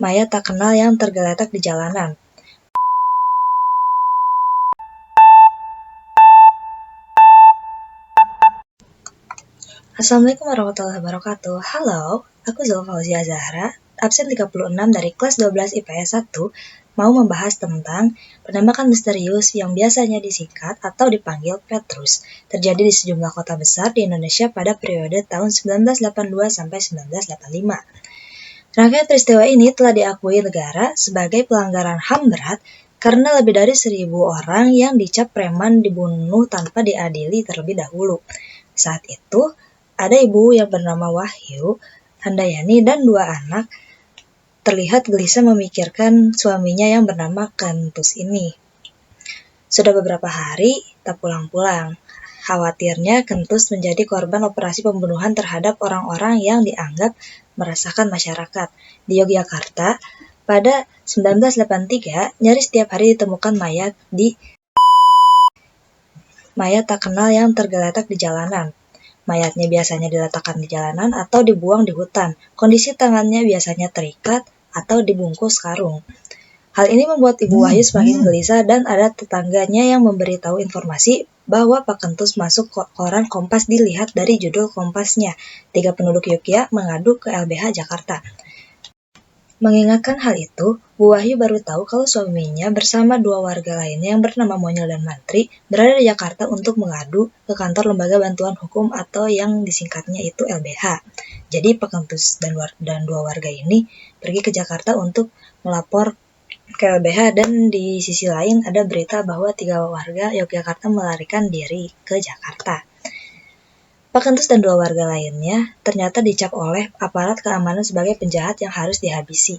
mayat tak kenal yang tergeletak di jalanan. Assalamualaikum warahmatullahi wabarakatuh. Halo, aku Zulfauzia Zahra, absen 36 dari kelas 12 IPS 1, mau membahas tentang penembakan misterius yang biasanya disingkat atau dipanggil Petrus, terjadi di sejumlah kota besar di Indonesia pada periode tahun 1982 sampai 1985. Rangkaian peristiwa ini telah diakui negara sebagai pelanggaran HAM berat karena lebih dari 1.000 orang yang dicap preman dibunuh tanpa diadili terlebih dahulu. Saat itu, ada ibu yang bernama Wahyu Handayani dan 2 anak terlihat gelisah memikirkan suaminya yang bernama Kentus ini. Sudah beberapa hari tak pulang-pulang. Khawatirnya Kentus menjadi korban operasi pembunuhan terhadap orang-orang yang dianggap meresahkan masyarakat. Di Yogyakarta, pada 1983, nyaris setiap hari ditemukan mayat tak kenal yang tergeletak di jalanan. Mayatnya biasanya diletakkan di jalanan atau dibuang di hutan. Kondisi tangannya biasanya terikat atau dibungkus karung. Hal ini membuat Ibu Wahyu semakin gelisah dan ada tetangganya yang memberitahu informasi bahwa Pak Kentus masuk koran Kompas dilihat dari judul Kompasnya. 3 penduduk Yogyakarta mengadu ke LBH Jakarta. Mengingatkan hal itu, Bu Wahyu baru tahu kalau suaminya bersama 2 warga lainnya yang bernama Monyol dan Mantri berada di Jakarta untuk mengadu ke kantor Lembaga Bantuan Hukum atau yang disingkatnya itu LBH. Jadi Pak Kentus dan 2 warga ini pergi ke Jakarta untuk melapor ke LBH, dan di sisi lain ada berita bahwa 3 warga Yogyakarta melarikan diri ke Jakarta. Pak Kentus dan 2 warga lainnya ternyata dicap oleh aparat keamanan sebagai penjahat yang harus dihabisi.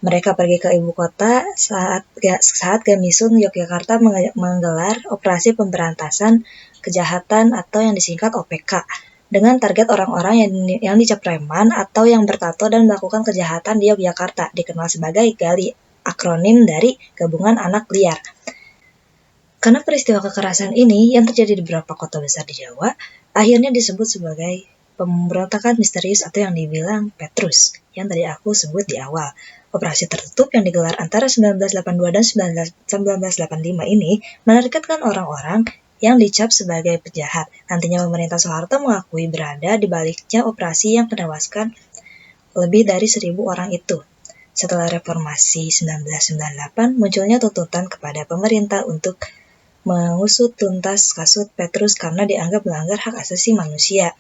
Mereka pergi ke ibu kota saat Gamisun Yogyakarta menggelar operasi pemberantasan kejahatan atau yang disingkat OPK dengan target orang-orang yang dicap preman atau yang bertato dan melakukan kejahatan di Yogyakarta, dikenal sebagai GALI, akronim dari Gabungan Anak Liar. Karena peristiwa kekerasan ini yang terjadi di beberapa kota besar di Jawa, akhirnya disebut sebagai pemberontakan misterius atau yang dibilang Petrus, yang tadi aku sebut di awal. Operasi tertutup yang digelar antara 1982 dan 1985 ini menargetkan orang-orang yang dicap sebagai penjahat. Nantinya pemerintah Soeharto mengakui berada di baliknya operasi yang menewaskan lebih dari 1.000 orang itu. Setelah reformasi 1998, munculnya tuntutan kepada pemerintah untuk mengusut tuntas kasus Petrus karena dianggap melanggar hak asasi manusia.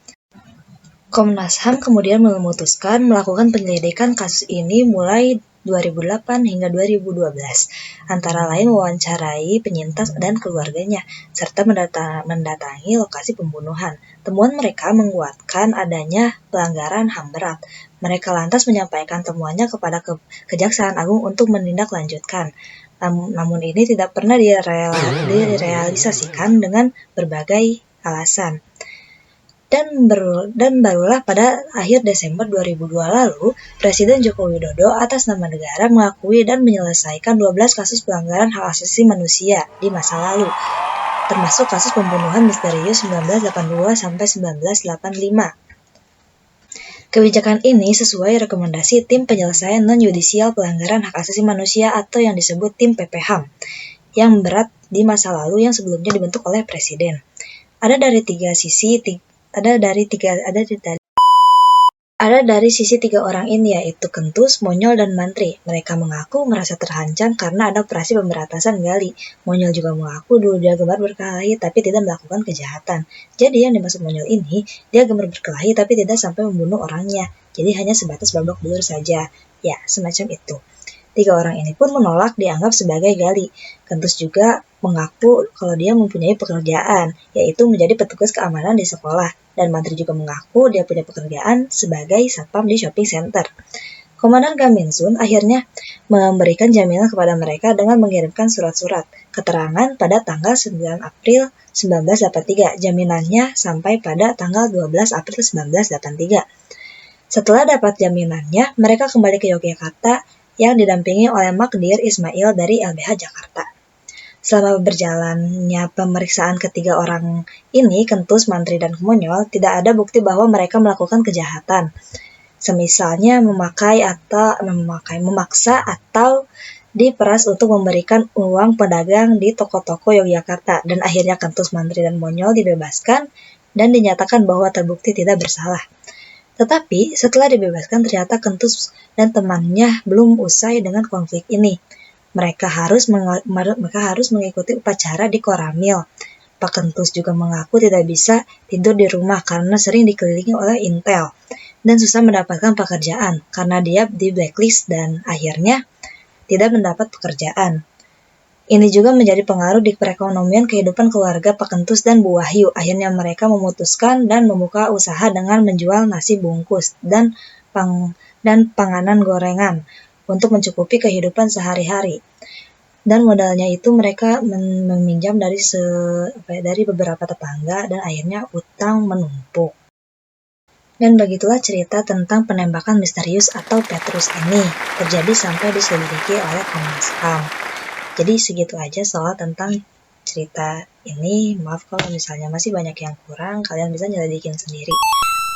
Komnas HAM kemudian memutuskan melakukan penyelidikan kasus ini mulai 2008 hingga 2012, antara lain mewawancarai penyintas dan keluarganya, serta mendatangi lokasi pembunuhan. Temuan mereka menguatkan adanya pelanggaran HAM berat. Mereka lantas menyampaikan temuannya kepada Kejaksaan Agung untuk menindaklanjutkan. Namun ini tidak pernah direalisasikan dengan berbagai alasan. Dan barulah pada akhir Desember 2002 lalu, Presiden Joko Widodo atas nama negara mengakui dan menyelesaikan 12 kasus pelanggaran hak asasi manusia di masa lalu, termasuk kasus pembunuhan misterius 1982 sampai 1985. Kebijakan ini sesuai rekomendasi Tim Penyelesaian Non-Yudisial Pelanggaran Hak Asasi Manusia atau yang disebut Tim PPHAM, yang berat di masa lalu yang sebelumnya dibentuk oleh Presiden. Ada dari sisi 3 orang ini, yaitu Kentus, Monyol, dan Mantri. Mereka mengaku merasa terhancam karena ada operasi pemberantasan GALI. Monyol juga mengaku dulu dia gemar berkelahi tapi tidak melakukan kejahatan. Jadi yang dimaksud Monyol ini, dia gemar berkelahi tapi tidak sampai membunuh orangnya. Jadi hanya sebatas babak belur saja. Ya, semacam itu. 3 orang ini pun menolak dianggap sebagai GALI. Kentus juga mengaku kalau dia mempunyai pekerjaan, yaitu menjadi petugas keamanan di sekolah. Dan Mantri juga mengaku dia punya pekerjaan sebagai satpam di shopping center. Komandan Gaminsun akhirnya memberikan jaminan kepada mereka dengan mengirimkan surat-surat keterangan pada tanggal 9 April 1983. Jaminannya sampai pada tanggal 12 April 1983. Setelah dapat jaminannya, mereka kembali ke Yogyakarta yang didampingi oleh Magdir Ismail dari LBH Jakarta. Selama berjalannya pemeriksaan ketiga orang ini, Kentus, Mantri, dan Monyol, tidak ada bukti bahwa mereka melakukan kejahatan. Semisalnya memaksa atau diperas untuk memberikan uang pedagang di toko-toko Yogyakarta, dan akhirnya Kentus, Mantri, dan Monyol dibebaskan dan dinyatakan bahwa terbukti tidak bersalah. Tetapi setelah dibebaskan ternyata Kentus dan temannya belum usai dengan konflik ini. Mereka harus mengikuti upacara di Koramil. Pak Kentus juga mengaku tidak bisa tidur di rumah karena sering dikelilingi oleh intel dan susah mendapatkan pekerjaan karena dia di blacklist dan akhirnya tidak mendapat pekerjaan. Ini juga menjadi pengaruh di perekonomian kehidupan keluarga Pak Kentus dan Bu Wahyu. Akhirnya mereka memutuskan dan membuka usaha dengan menjual nasi bungkus dan panganan gorengan untuk mencukupi kehidupan sehari-hari. Dan modalnya itu mereka meminjam dari beberapa tetangga dan akhirnya utang menumpuk. Dan begitulah cerita tentang penembakan misterius atau Petrus ini terjadi sampai diselidiki oleh Komnas HAM. Jadi segitu aja soal tentang cerita ini. Maaf kalau misalnya masih banyak yang kurang, kalian bisa nyelidikin sendiri.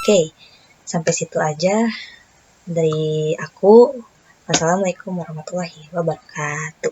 Oke, sampai situ aja dari aku. Wassalamualaikum warahmatullahi wabarakatuh.